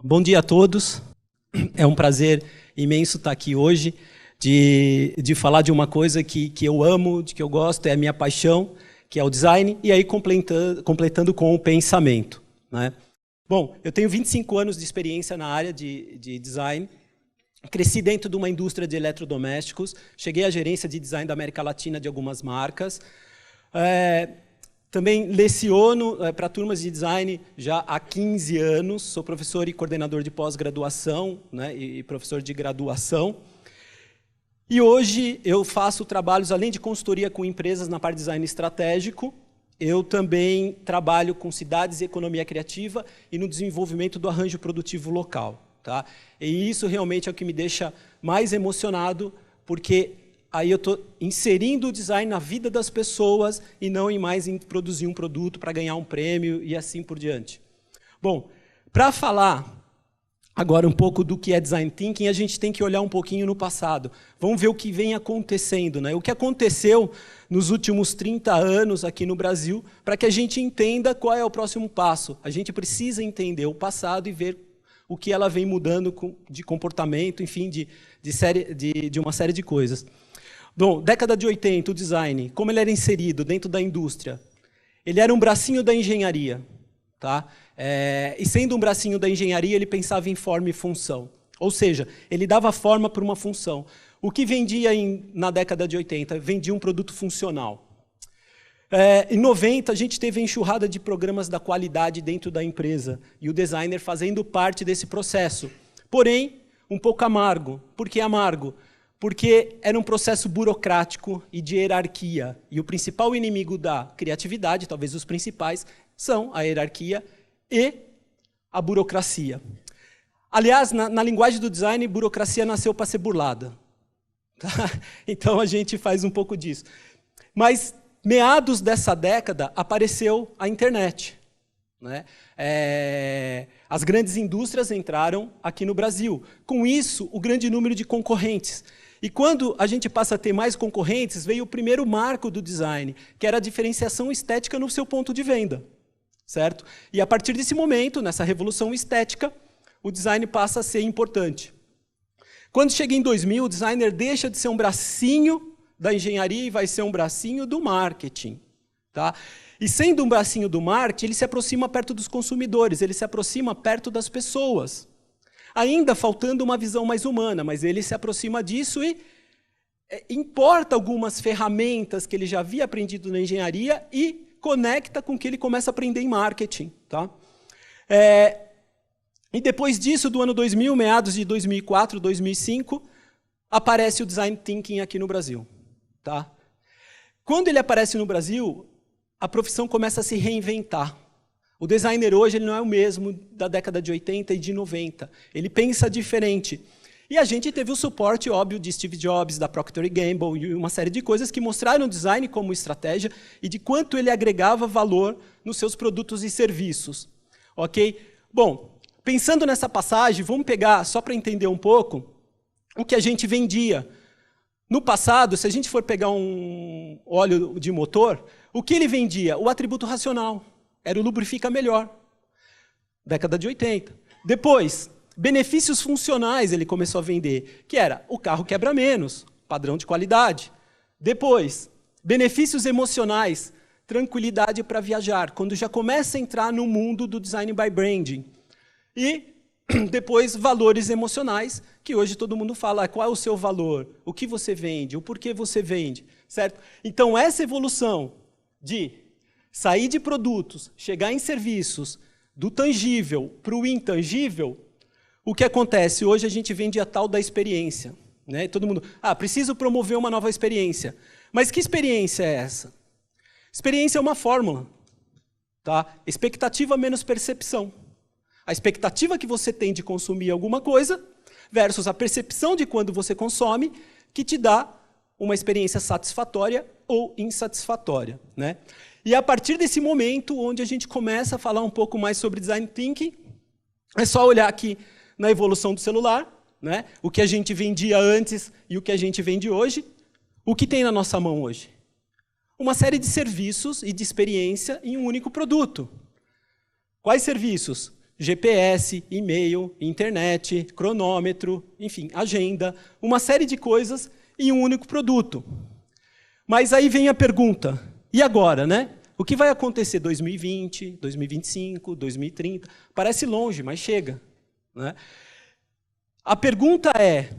Bom dia a todos. É um prazer imenso estar aqui hoje, de falar de uma coisa que eu amo, de que eu gosto, é a minha paixão, que é o design, e aí completando com o pensamento, né? Bom, eu tenho 25 anos de experiência na área de design, cresci dentro de uma indústria de eletrodomésticos, cheguei à gerência de design da América Latina de algumas marcas, também leciono para turmas de design já há 15 anos, sou professor e coordenador de pós-graduação, né, e professor de graduação. E hoje eu faço trabalhos, além de consultoria com empresas na parte de design estratégico, eu também trabalho com cidades e economia criativa e no desenvolvimento do arranjo produtivo local. Tá? E isso realmente é o que me deixa mais emocionado, porque aí eu estou inserindo o design na vida das pessoas e não em produzir um produto para ganhar um prêmio e assim por diante. Bom, para falar agora um pouco do que é Design Thinking, a gente tem que olhar um pouquinho no passado. Vamos ver o que vem acontecendo, né? O que aconteceu nos últimos 30 anos aqui no Brasil, para que a gente entenda qual é o próximo passo. A gente precisa entender o passado e ver o que ela vem mudando de comportamento, enfim, de uma série de coisas. Bom, década de 80, o design, como ele era inserido dentro da indústria? Ele era um bracinho da engenharia. Tá? E sendo um bracinho da engenharia, ele pensava em forma e função. Ou seja, ele dava forma para uma função. O que vendia na década de 80? Vendia um produto funcional. Em 90, a gente teve a enxurrada de programas da qualidade dentro da empresa, e o designer fazendo parte desse processo. Porém, um pouco amargo. Por que amargo? Porque era um processo burocrático e de hierarquia. E o principal inimigo da criatividade, talvez os principais, são a hierarquia e a burocracia. Aliás, na linguagem do design, burocracia nasceu para ser burlada. Tá? Então, a gente faz um pouco disso. Mas, meados dessa década, apareceu a internet. Né? As grandes indústrias entraram aqui no Brasil. Com isso, o grande número de concorrentes. E quando a gente passa a ter mais concorrentes, veio o primeiro marco do design, que era a diferenciação estética no seu ponto de venda. Certo? E a partir desse momento, nessa revolução estética, o design passa a ser importante. Quando chega em 2000, o designer deixa de ser um bracinho da engenharia e vai ser um bracinho do marketing. Tá? E sendo um bracinho do marketing, ele se aproxima perto dos consumidores, ele se aproxima perto das pessoas. Ainda faltando uma visão mais humana, mas ele se aproxima disso e importa algumas ferramentas que ele já havia aprendido na engenharia e conecta com o que ele começa a aprender em marketing. Tá? E depois disso, do ano 2000, meados de 2004, 2005, aparece o Design Thinking aqui no Brasil. Tá? Quando ele aparece no Brasil, a profissão começa a se reinventar. O designer hoje ele não é o mesmo da década de 80 e de 90. Ele pensa diferente. E a gente teve o suporte, óbvio, de Steve Jobs, da Procter & Gamble e uma série de coisas que mostraram o design como estratégia e de quanto ele agregava valor nos seus produtos e serviços. Ok? Bom, pensando nessa passagem, vamos pegar, só para entender um pouco, o que a gente vendia. No passado, se a gente for pegar um óleo de motor, o que ele vendia? O atributo racional. Era o lubrifica melhor. Década de 80. Depois, benefícios funcionais ele começou a vender, que era o carro quebra menos, padrão de qualidade. Depois, benefícios emocionais, tranquilidade para viajar, quando já começa a entrar no mundo do design by branding. E depois, valores emocionais, que hoje todo mundo fala, qual é o seu valor, o que você vende, o porquê você vende. Certo? Então, essa evolução de sair de produtos, chegar em serviços, do tangível para o intangível, o que acontece? Hoje a gente vende a tal da experiência. Né? Todo mundo, preciso promover uma nova experiência. Mas que experiência é essa? Experiência é uma fórmula. Tá? Expectativa menos percepção. A expectativa que você tem de consumir alguma coisa versus a percepção de quando você consome, que te dá uma experiência satisfatória ou insatisfatória. Né? E a partir desse momento, onde a gente começa a falar um pouco mais sobre Design Thinking, é só olhar aqui na evolução do celular, né? O que a gente vendia antes e o que a gente vende hoje. O que tem na nossa mão hoje? Uma série de serviços e de experiência em um único produto. Quais serviços? GPS, e-mail, internet, cronômetro, enfim, agenda, uma série de coisas em um único produto. Mas aí vem a pergunta, e agora, né? O que vai acontecer 2020, 2025, 2030? Parece longe, mas chega, né? A pergunta é,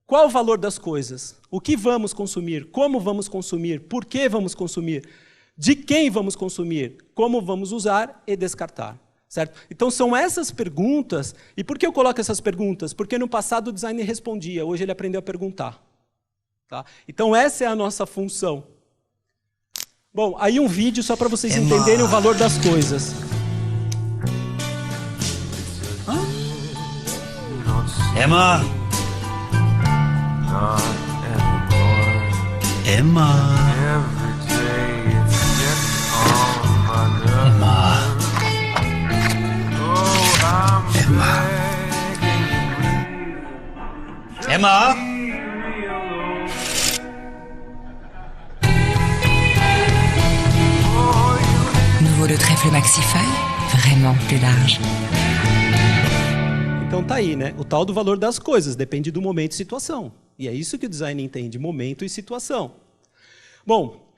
qual o valor das coisas? O que vamos consumir? Como vamos consumir? Por que vamos consumir? De quem vamos consumir? Como vamos usar e descartar? Certo? Então, são essas perguntas. E por que eu coloco essas perguntas? Porque no passado o designer respondia, hoje ele aprendeu a perguntar. Tá? Então, essa é a nossa função. Bom, aí um vídeo só para vocês entenderem o valor das coisas. Emma! Emma! Emma! Emma! Nouveau le trèfle Maxify, vraiment plus large. Então tá aí, né? O tal do valor das coisas, depende do momento e situação. E é isso que o design entende, momento e situação. Bom,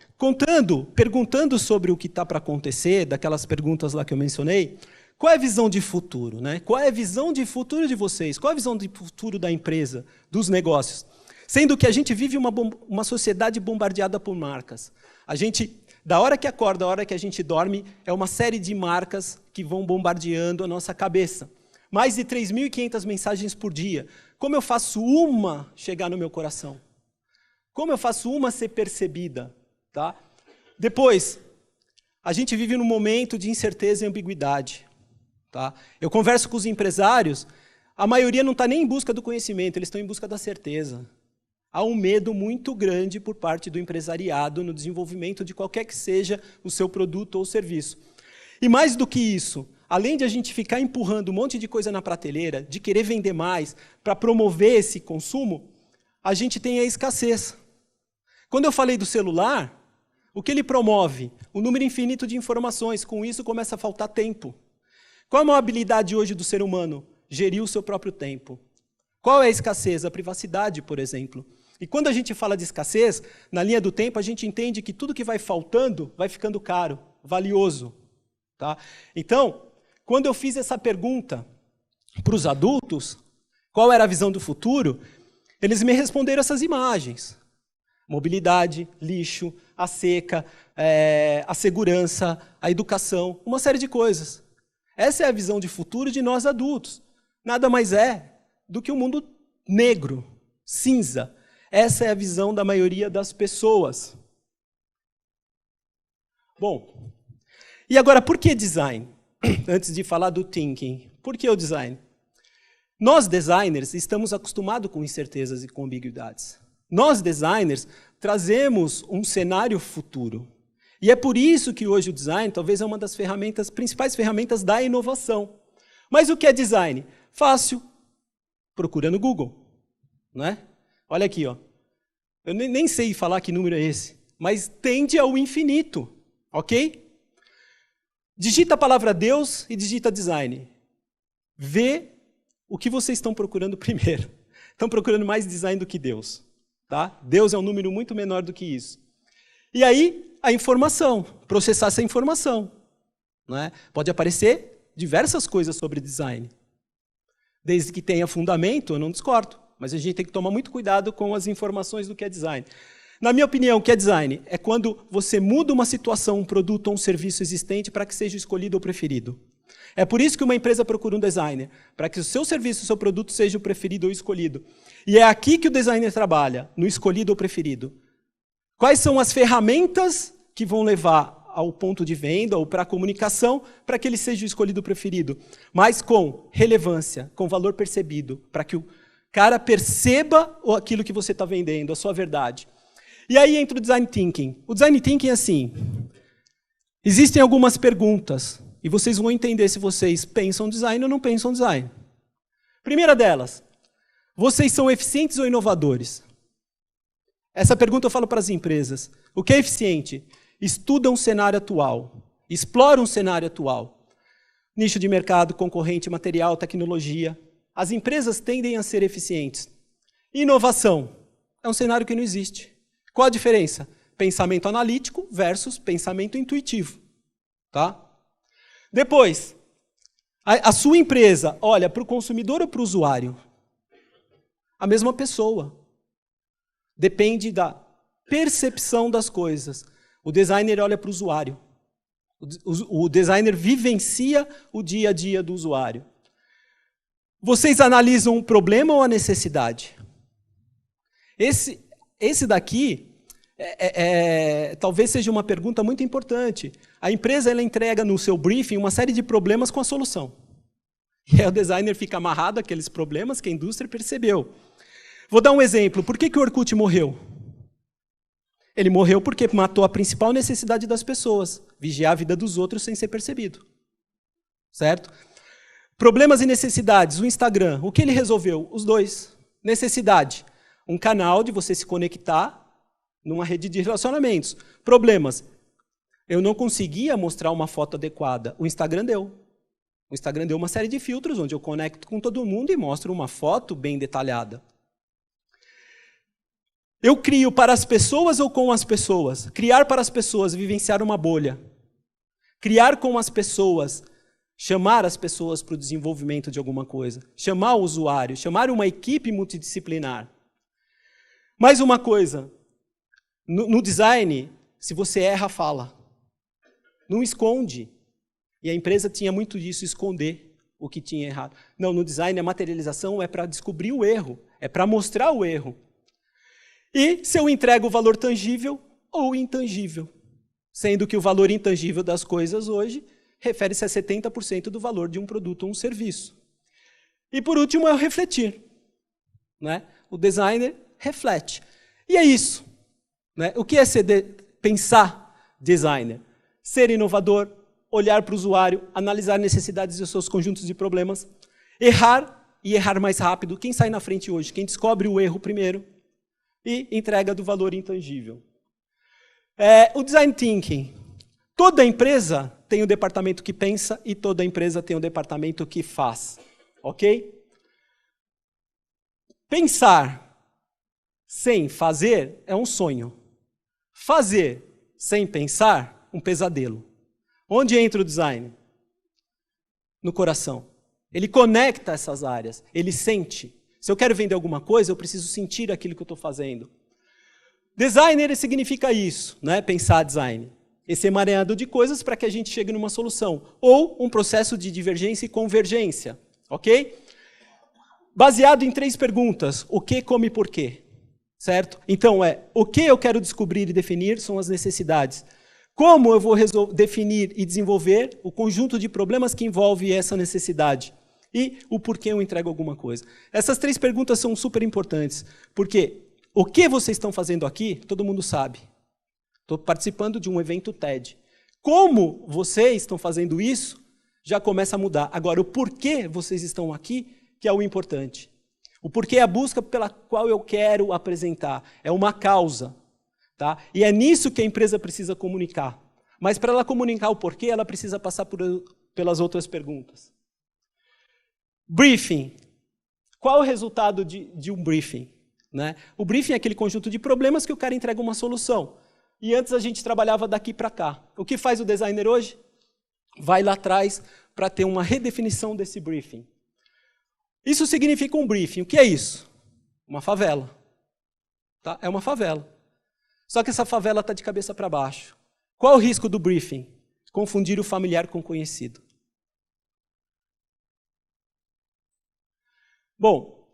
perguntando sobre o que está para acontecer, daquelas perguntas lá que eu mencionei, qual é a visão de futuro, né? Qual é a visão de futuro de vocês? Qual é a visão de futuro da empresa, dos negócios? Sendo que a gente vive uma sociedade bombardeada por marcas. A gente, da hora que acorda, da hora que a gente dorme, é uma série de marcas que vão bombardeando a nossa cabeça. Mais de 3.500 mensagens por dia. Como eu faço uma chegar no meu coração? Como eu faço uma ser percebida? Tá? Depois, a gente vive num momento de incerteza e ambiguidade. Tá? Eu converso com os empresários, a maioria não está nem em busca do conhecimento, eles estão em busca da certeza. Há um medo muito grande por parte do empresariado no desenvolvimento de qualquer que seja o seu produto ou serviço. E mais do que isso, além de a gente ficar empurrando um monte de coisa na prateleira, de querer vender mais, para promover esse consumo, a gente tem a escassez. Quando eu falei do celular, o que ele promove? O número infinito de informações, com isso começa a faltar tempo. Qual é a maior habilidade hoje do ser humano? Gerir o seu próprio tempo. Qual é a escassez? A privacidade, por exemplo. E quando a gente fala de escassez, na linha do tempo, a gente entende que tudo que vai faltando vai ficando caro, valioso. Tá? Então, quando eu fiz essa pergunta para os adultos, qual era a visão do futuro, eles me responderam essas imagens. Mobilidade, lixo, a seca, a segurança, a educação, uma série de coisas. Essa é a visão de futuro de nós adultos. Nada mais é do que um mundo negro, cinza. Essa é a visão da maioria das pessoas. Bom, e agora por que design? Antes de falar do thinking, por que o design? Nós, designers, estamos acostumados com incertezas e com ambiguidades. Nós, designers, trazemos um cenário futuro. E é por isso que hoje o design talvez é uma das principais ferramentas da inovação. Mas o que é design? Fácil. Procura no Google. Não é? Olha aqui, ó. Eu nem sei falar que número é esse, mas tende ao infinito. Ok? Digita a palavra Deus e digita design. Vê o que vocês estão procurando primeiro. Estão procurando mais design do que Deus. Tá? Deus é um número muito menor do que isso. E aí, a informação, processar essa informação. Não é? Pode aparecer diversas coisas sobre design. Desde que tenha fundamento, eu não discordo. Mas a gente tem que tomar muito cuidado com as informações do que é design. Na minha opinião, o que é design? É quando você muda uma situação, um produto ou um serviço existente para que seja escolhido ou preferido. É por isso que uma empresa procura um designer, para que o seu serviço, o seu produto seja o preferido ou escolhido. E é aqui que o designer trabalha, no escolhido ou preferido. Quais são as ferramentas que vão levar ao ponto de venda ou para a comunicação para que ele seja o escolhido ou preferido? Mas com relevância, com valor percebido, para que o cara perceba aquilo que você está vendendo, a sua verdade. E aí entra o design thinking. O design thinking é assim, existem algumas perguntas, e vocês vão entender se vocês pensam design ou não pensam design. Primeira delas, vocês são eficientes ou inovadores? Essa pergunta eu falo para as empresas. O que é eficiente? Estuda um cenário atual, explora um cenário atual. Nicho de mercado, concorrente, material, tecnologia. As empresas tendem a ser eficientes. Inovação é um cenário que não existe. Qual a diferença? Pensamento analítico versus pensamento intuitivo. Tá? Depois, a sua empresa olha para o consumidor ou para o usuário? A mesma pessoa. Depende da percepção das coisas. O designer olha para o usuário. O designer vivencia o dia a dia do usuário. Vocês analisam o problema ou a necessidade? Esse daqui talvez seja uma pergunta muito importante. A empresa ela entrega no seu briefing uma série de problemas com a solução. E aí o designer fica amarrado àqueles problemas que a indústria percebeu. Vou dar um exemplo. Por que o Orkut morreu? Ele morreu porque matou a principal necessidade das pessoas, vigiar a vida dos outros sem ser percebido. Certo? Problemas e necessidades. O Instagram, o que ele resolveu? Os dois. Necessidade, um canal de você se conectar numa rede de relacionamentos. Problemas, eu não conseguia mostrar uma foto adequada. O Instagram deu. O Instagram deu uma série de filtros onde eu conecto com todo mundo e mostro uma foto bem detalhada. Eu crio para as pessoas ou com as pessoas? Criar para as pessoas, vivenciar uma bolha. Criar com as pessoas, chamar as pessoas para o desenvolvimento de alguma coisa. Chamar o usuário, chamar uma equipe multidisciplinar. Mais uma coisa, no design, se você erra, fala. Não esconde. E a empresa tinha muito disso, esconder o que tinha errado. Não, no design a materialização é para descobrir o erro, é para mostrar o erro. E se eu entrego o valor tangível ou intangível, sendo que o valor intangível das coisas hoje refere-se a 70% do valor de um produto ou um serviço. E por último é o refletir. Né? O designer reflete. E é isso. Né? O que é pensar designer? Ser inovador, olhar para o usuário, analisar necessidades e os seus conjuntos de problemas, errar e errar mais rápido. Quem sai na frente hoje? Quem descobre o erro primeiro? E entrega do valor intangível. O design thinking. Toda empresa tem um departamento que pensa e toda empresa tem um departamento que faz. Ok? Pensar sem fazer é um sonho. Fazer sem pensar, um pesadelo. Onde entra o design? No coração. Ele conecta essas áreas, ele sente. Se eu quero vender alguma coisa, eu preciso sentir aquilo que eu estou fazendo. Designer significa isso, né? Pensar design. Esse emaranhado de coisas para que a gente chegue numa solução. Ou um processo de divergência e convergência. Ok? Baseado em 3 perguntas. O que, como e por quê. Certo? Então, o que eu quero descobrir e definir são as necessidades. Como eu vou definir e desenvolver o conjunto de problemas que envolve essa necessidade. E o porquê eu entrego alguma coisa. Essas 3 perguntas são super importantes, porque o que vocês estão fazendo aqui, todo mundo sabe. Estou participando de um evento TED. Como vocês estão fazendo isso, já começa a mudar. Agora, o porquê vocês estão aqui, que é o importante. O porquê é a busca pela qual eu quero apresentar. É uma causa. Tá? E é nisso que a empresa precisa comunicar. Mas para ela comunicar o porquê, ela precisa passar pelas outras perguntas. Briefing. Qual é o resultado de um briefing? Né? O briefing é aquele conjunto de problemas que o cara entrega uma solução. E antes a gente trabalhava daqui para cá. O que faz o designer hoje? Vai lá atrás para ter uma redefinição desse briefing. Isso significa um briefing. O que é isso? Uma favela. Tá? É uma favela. Só que essa favela está de cabeça para baixo. Qual é o risco do briefing? Confundir o familiar com o conhecido. Bom,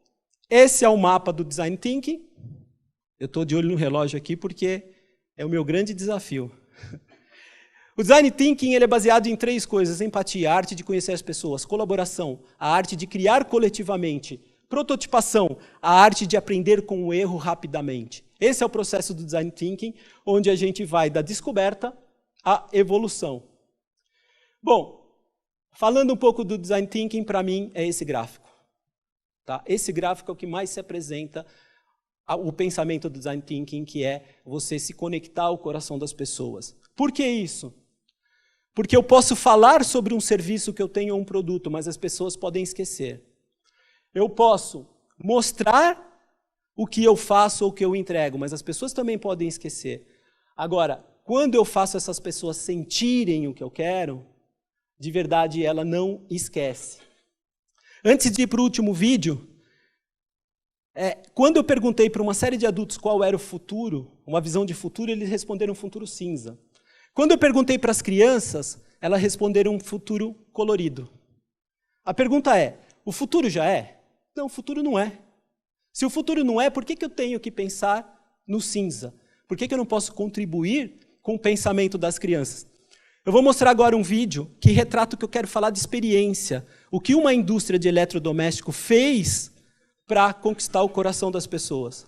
esse é o mapa do Design Thinking. Eu estou de olho no relógio aqui porque é o meu grande desafio. O Design Thinking ele é baseado em 3 coisas. Empatia, a arte de conhecer as pessoas. Colaboração, a arte de criar coletivamente. Prototipação, a arte de aprender com o erro rapidamente. Esse é o processo do Design Thinking, onde a gente vai da descoberta à evolução. Bom, falando um pouco do Design Thinking, para mim, é esse gráfico. Tá? Esse gráfico é o que mais se apresenta o pensamento do Design Thinking, que é você se conectar ao coração das pessoas. Por que isso? Porque eu posso falar sobre um serviço que eu tenho ou um produto, mas as pessoas podem esquecer. Eu posso mostrar o que eu faço ou o que eu entrego, mas as pessoas também podem esquecer. Agora, quando eu faço essas pessoas sentirem o que eu quero, de verdade ela não esquece. Antes de ir para o último vídeo, quando eu perguntei para uma série de adultos qual era o futuro, uma visão de futuro, eles responderam um futuro cinza. Quando eu perguntei para as crianças, elas responderam um futuro colorido. A pergunta é, o futuro já é? Não, o futuro não é. Se o futuro não é, por que eu tenho que pensar no cinza? Por que eu não posso contribuir com o pensamento das crianças? Eu vou mostrar agora um vídeo que retrata o que eu quero falar de experiência. O que uma indústria de eletrodoméstico fez para conquistar o coração das pessoas.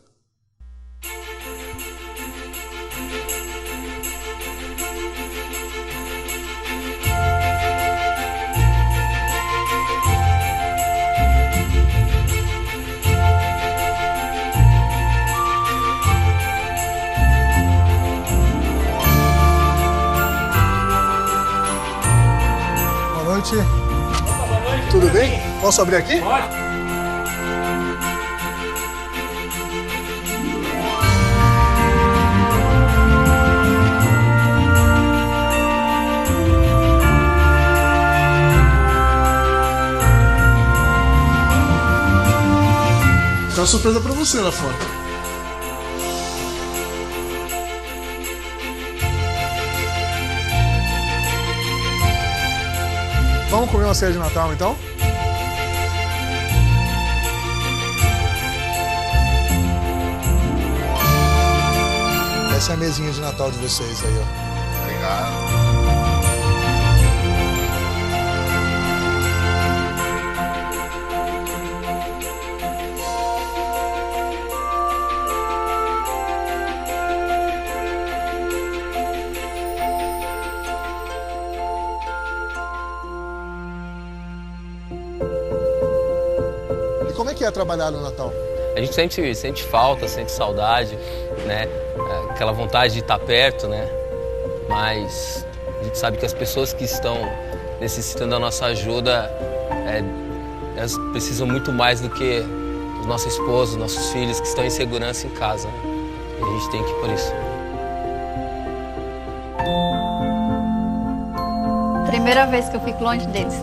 Boa noite. Tudo bem? Posso abrir aqui? Pode. Tem uma surpresa pra você lá fora. Vamos comer uma ceia de Natal, então? Essa é a mesinha de Natal de vocês aí, ó. Obrigado. E como é que é trabalhar no Natal? A gente sente falta, sente saudade, né? Aquela vontade de estar perto, né? Mas a gente sabe que as pessoas que estão necessitando da nossa ajuda, elas precisam muito mais do que os nossos esposos, nossos filhos que estão em segurança em casa, né? E a gente tem que ir por isso. Primeira vez que eu fico longe deles.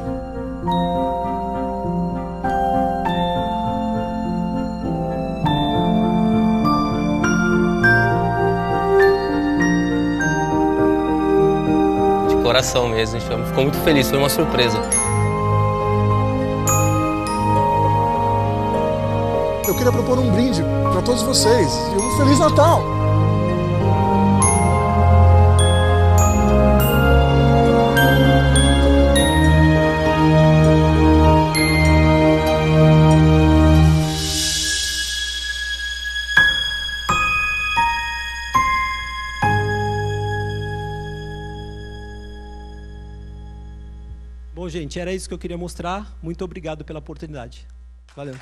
Coração mesmo, a gente ficou muito feliz, foi uma surpresa. Eu queria propor um brinde para todos vocês e um Feliz Natal! Bom, gente, era isso que eu queria mostrar. Muito obrigado pela oportunidade. Valeu.